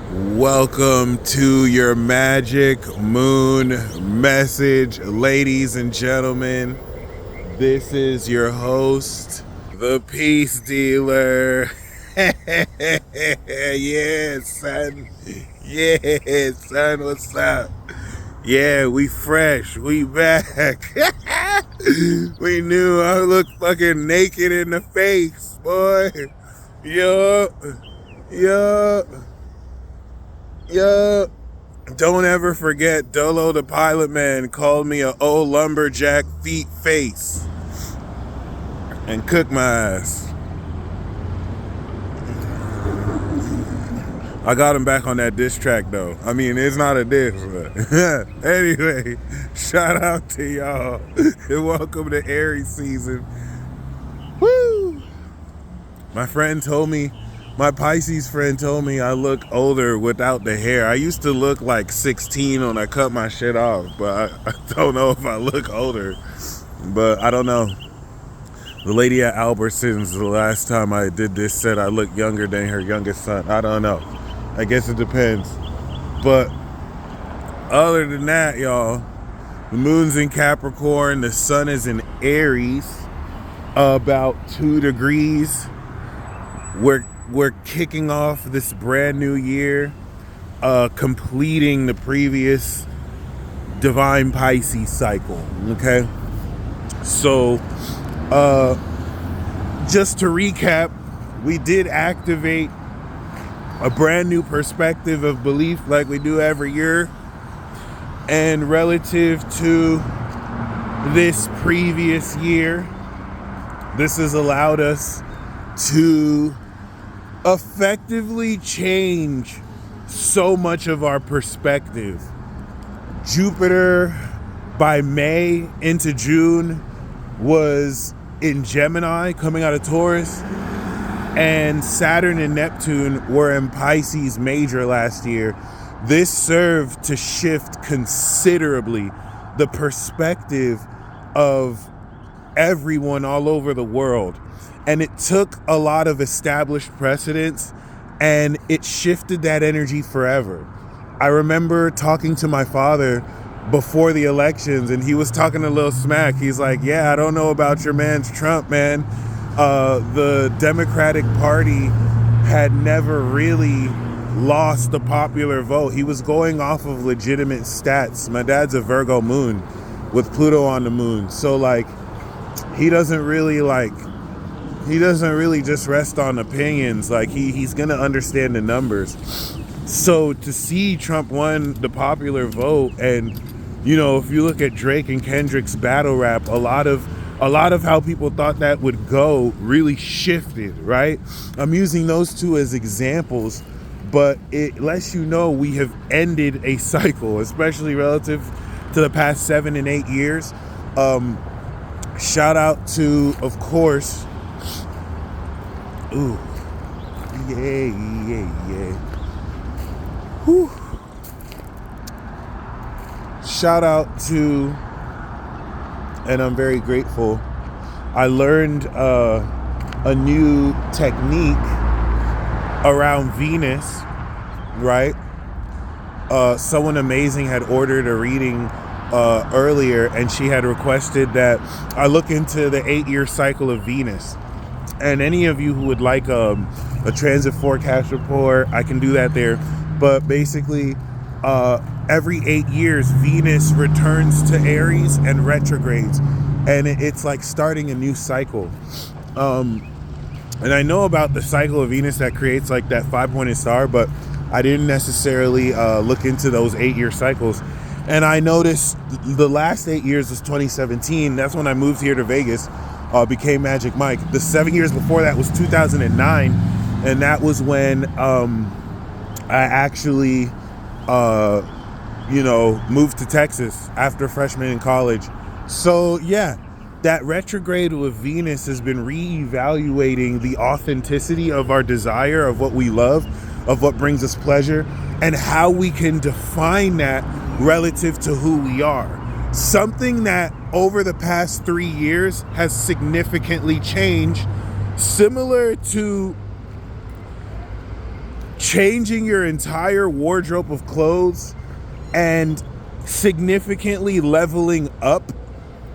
Welcome to your magic moon message, ladies and gentlemen. This is your host, the Peace Dealer. Yeah, son. Yeah, son, what's up? Yeah, we fresh. We back. We knew I looked fucking naked in the face, boy. Yup. Yup. Yup. Don't ever forget Dolo the Pilot Man called me a old lumberjack feet face and cooked my ass. I got him back on that diss track though. I mean, it's not a diss, but anyway, shout out to y'all and welcome to Aries season. Woo! My Pisces friend told me I look older without the hair. I used to look like 16 when I cut my shit off, but I don't know if I look older. But I don't know. The lady at Albertsons, the last time I did this, said I look younger than her youngest son. I don't know. I guess it depends. But other than that, y'all, the moon's in Capricorn, the sun is in Aries, about 2 degrees. We're kicking off this brand new year, completing the previous divine Pisces cycle, okay? So, just to recap, we did activate a brand new perspective of belief like we do every year. And relative to this previous year, this has allowed us to effectively change so much of our perspective. Jupiter by May into June was in Gemini coming out of Taurus, and Saturn and Neptune were in Pisces major last year. This served to shift considerably the perspective of everyone all over the world. And it took a lot of established precedents and it shifted that energy forever. I remember talking to my father before the elections and he was talking a little smack. He's like, yeah, I don't know about your man's Trump, man. The Democratic Party had never really lost the popular vote. He was going off of legitimate stats. My dad's a Virgo moon with Pluto on the moon. So like, he doesn't really just rest on opinions. Like he's gonna understand the numbers. So to see Trump won the popular vote, and you know, if you look at Drake and Kendrick's battle rap, a lot of how people thought that would go really shifted, right? I'm using those two as examples, but it lets you know we have ended a cycle, especially relative to the past 7 and 8 years. Shout out to, of course, ooh, yeah. Whew. Shout out to, and I'm very grateful, I learned a new technique around Venus, right? Someone amazing had ordered a reading earlier, and she had requested that I look into the 8-year cycle of Venus. And any of you who would like a transit forecast report, I can do that there. But basically, every 8 years, Venus returns to Aries and retrogrades. And it's like starting a new cycle. And I know about the cycle of Venus that creates like that 5-pointed star, but I didn't necessarily look into those 8-year cycles. And I noticed the last 8 years was 2017. That's when I moved here to Vegas, became Magic Mike. The 7 years before that was 2009. And that was when I actually, moved to Texas after freshman in college. So yeah, that retrograde with Venus has been reevaluating the authenticity of our desire, of what we love, of what brings us pleasure, and how we can define that relative to who we are. Something that over the past 3 years has significantly changed, similar to changing your entire wardrobe of clothes and significantly leveling up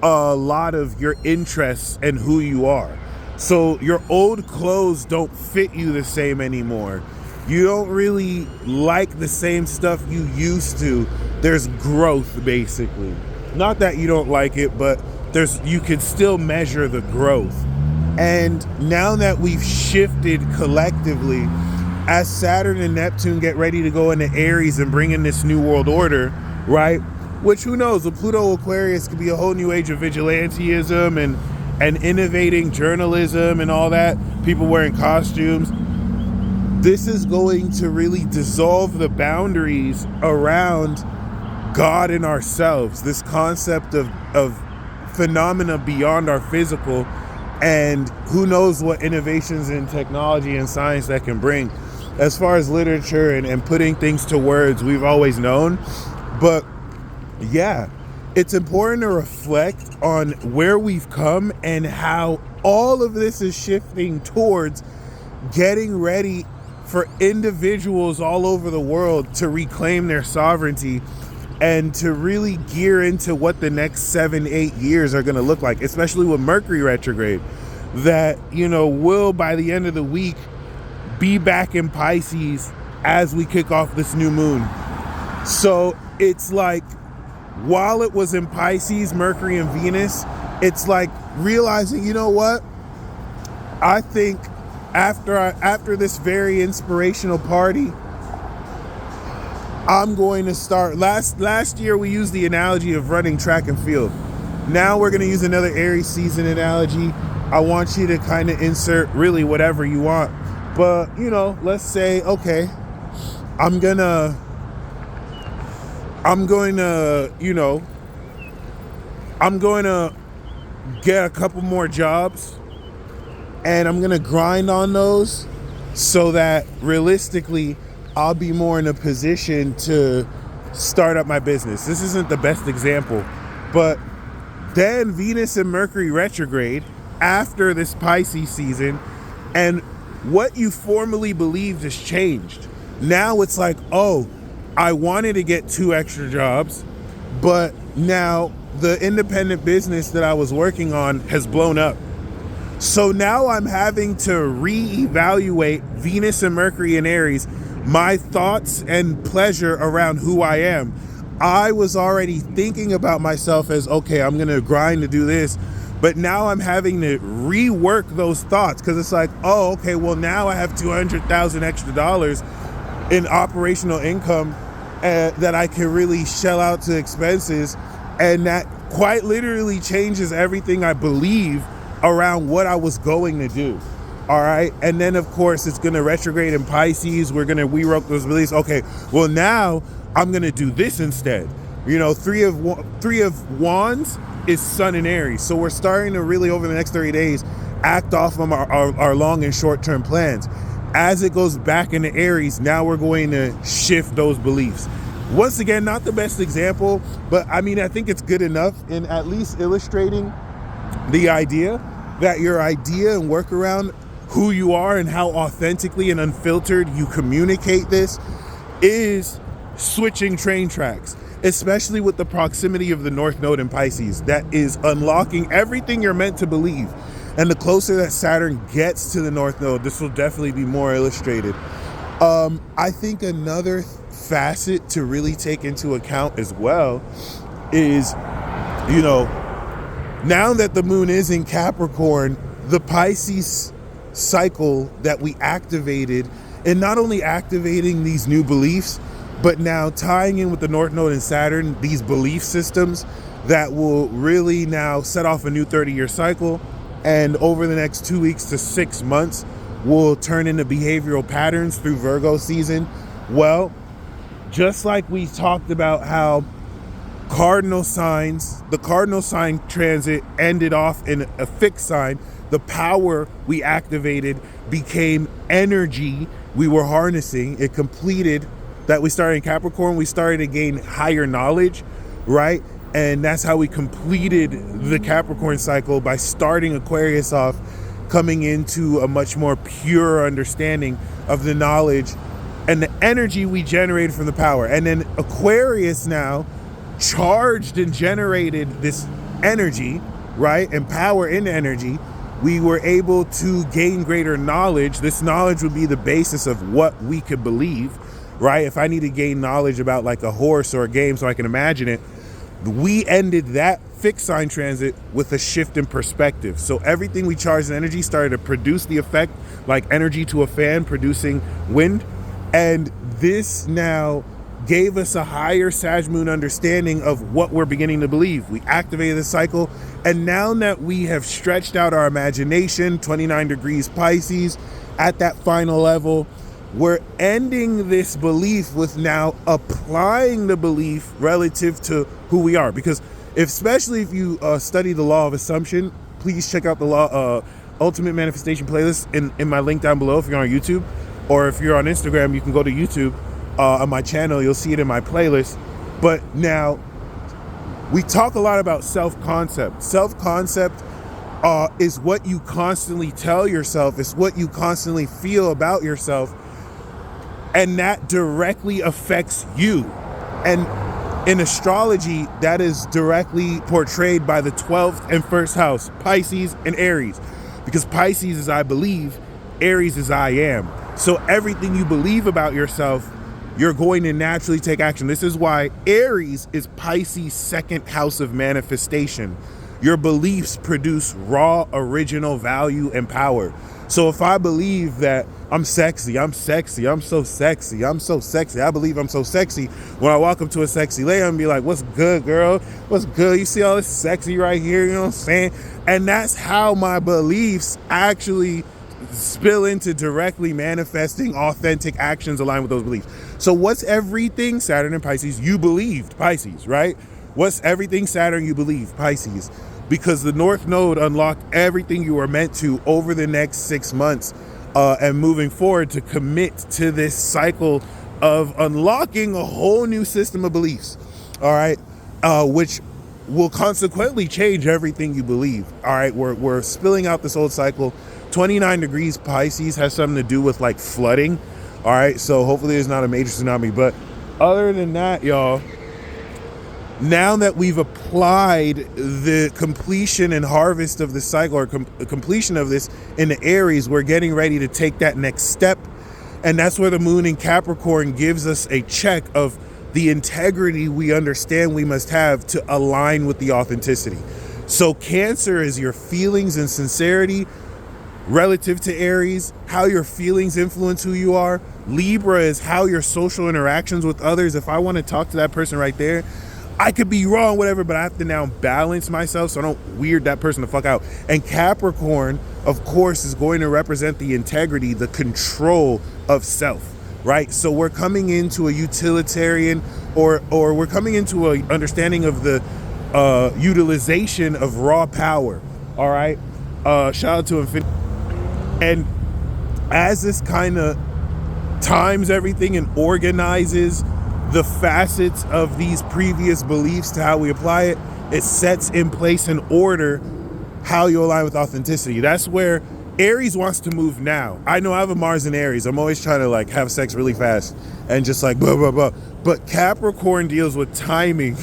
a lot of your interests and who you are. So your old clothes don't fit you the same anymore. You don't really like the same stuff you used to. There's growth, basically. Not that you don't like it, but you can still measure the growth. And now that we've shifted collectively, as Saturn and Neptune get ready to go into Aries and bring in this new world order, right? Which, who knows, with Pluto Aquarius could be a whole new age of vigilantism and innovating journalism and all that, people wearing costumes. This is going to really dissolve the boundaries around God and ourselves, this concept of phenomena beyond our physical, and who knows what innovations in technology and science that can bring. As far as literature and putting things to words, we've always known. But yeah, it's important to reflect on where we've come and how all of this is shifting towards getting ready for individuals all over the world to reclaim their sovereignty and to really gear into what the next 7-8 years are going to look like, especially with Mercury retrograde, that, you know, will by the end of the week be back in Pisces as we kick off this new moon. So it's like, while it was in Pisces, Mercury and Venus, it's like realizing, you know what? I think after this very inspirational party, I'm going to start. Last year we used the analogy of running track and field. Now we're going to use another Aries season analogy. I want you to kind of insert really whatever you want. But, you know, let's say, okay, I'm going to, you know, I'm going to get a couple more jobs and I'm going to grind on those so that realistically I'll be more in a position to start up my business. This isn't the best example, but then Venus and Mercury retrograde after this Pisces season, and what you formerly believed has changed. Now it's like, oh, I wanted to get 2 extra jobs, but now the independent business that I was working on has blown up. So now I'm having to reevaluate Venus and Mercury in Aries, my thoughts and pleasure around who I am. I was already thinking about myself as, okay, I'm going to grind to do this. But now I'm having to rework those thoughts because it's like, oh, okay, well, now I have $200,000 extra dollars in operational income that I can really shell out to expenses. And that quite literally changes everything I believe around what I was going to do. All right. And then, of course, it's going to retrograde in Pisces. We're going to rework those beliefs. Okay, well, now I'm going to do this instead. You know, three of wands is Sun in Aries. So we're starting to really, over the next 30 days, act off of our long and short-term plans. As it goes back into Aries, now we're going to shift those beliefs. Once again, not the best example, but I mean, I think it's good enough in at least illustrating the idea that your idea and work around who you are and how authentically and unfiltered you communicate this is switching train tracks, especially with the proximity of the North Node in Pisces. That is unlocking everything you're meant to believe. And the closer that Saturn gets to the North Node, this will definitely be more illustrated. I think another facet to really take into account as well is, you know, now that the moon is in Capricorn, the Pisces cycle that we activated, and not only activating these new beliefs, but now tying in with the North Node and Saturn, these belief systems that will really now set off a new 30-year cycle. And over the next 2 weeks to 6 months, will turn into behavioral patterns through Virgo season. Well, just like we talked about how the cardinal sign transit ended off in a fixed sign, the power we activated became energy we were harnessing. It completed that we started in Capricorn. We started to gain higher knowledge, right? And that's how we completed the Capricorn cycle, by starting Aquarius off, coming into a much more pure understanding of the knowledge and the energy we generated from the power. And then Aquarius now charged and generated this energy, right? And power in energy. We were able to gain greater knowledge. This knowledge would be the basis of what we could believe, right? If I need to gain knowledge about like a horse or a game so I can imagine it, we ended that fixed sign transit with a shift in perspective. So everything we charged in energy started to produce the effect like energy to a fan producing wind. And this now gave us a higher Sag Moon understanding of what we're beginning to believe. We activated the cycle. And now that we have stretched out our imagination, 29 degrees Pisces, at that final level, we're ending this belief with now applying the belief relative to who we are. Because especially if you study the law of assumption, please check out the law Ultimate Manifestation playlist in my link down below if you're on YouTube. Or if you're on Instagram, you can go to YouTube on my channel. You'll see it in my playlist. But now, we talk a lot about self-concept. Self-concept is what you constantly tell yourself. It's what you constantly feel about yourself. And that directly affects you. And in astrology, that is directly portrayed by the 12th and 1st house, Pisces and Aries. Because Pisces is I believe, Aries is I am. So everything you believe about yourself, you're going to naturally take action. This is why Aries is Pisces' 2nd house of manifestation. Your beliefs produce raw, original value and power. So if I believe that I'm sexy, I'm so sexy, I believe I'm so sexy. When I walk up to a sexy lady, I'm gonna be like, what's good, girl? What's good? You see all this sexy right here, you know what I'm saying? And that's how my beliefs actually spill into directly manifesting authentic actions aligned with those beliefs. So what's everything Saturn and Pisces? You believed Pisces, right? What's everything Saturn you believe? Pisces. Because the North Node unlocked everything you were meant to over the next 6 months and moving forward to commit to this cycle of unlocking a whole new system of beliefs, all right? Which will consequently change everything you believe, all right? We're spilling out this old cycle. 29 degrees Pisces has something to do with like flooding, all right? So hopefully there's not a major tsunami. But other than that, y'all, now that we've applied the completion and harvest of the cycle, or completion of this in the Aries, we're getting ready to take that next step. And that's where the moon in Capricorn gives us a check of the integrity we understand we must have to align with the authenticity. So Cancer is your feelings and sincerity relative to Aries, how your feelings influence who you are. Libra is how your social interactions with others. If I want to talk to that person right there, I could be wrong, whatever, but I have to now balance myself so I don't weird that person the fuck out. And Capricorn, of course, is going to represent the integrity, the control of self, right? So we're coming into a utilitarian, or we're coming into an understanding of the utilization of raw power, all right? Shout out to Infinity. And as this kind of times everything and organizes the facets of these previous beliefs to how we apply it, it sets in place an order how you align with authenticity. That's where Aries wants to move now. I know I have a Mars in Aries. I'm always trying to like have sex really fast and just like blah, blah, blah. But Capricorn deals with timing.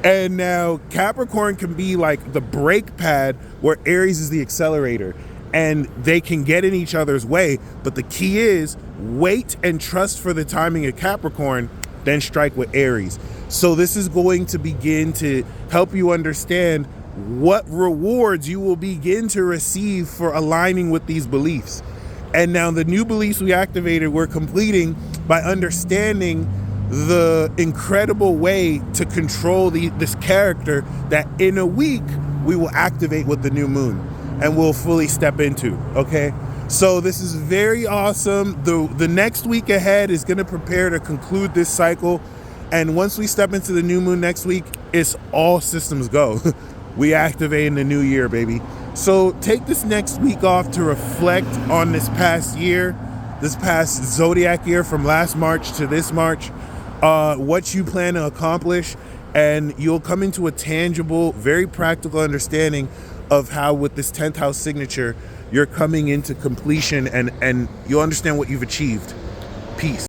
And now Capricorn can be like the brake pad where Aries is the accelerator. And they can get in each other's way. But the key is wait and trust for the timing of Capricorn, then strike with Aries. So this is going to begin to help you understand what rewards you will begin to receive for aligning with these beliefs. And now the new beliefs we activated, we're completing by understanding the incredible way to control this character that in a week we will activate with the new moon and we'll fully step into, okay? So this is very awesome. The next week ahead is going to prepare to conclude this cycle. And once we step into the new moon next week, it's all systems go. We activate in the new year, baby. So take this next week off to reflect on this past year, this past zodiac year from last March to this March, what you plan to accomplish, and you'll come into a tangible, very practical understanding of how with this 10th house signature, you're coming into completion and you'll understand what you've achieved. Peace.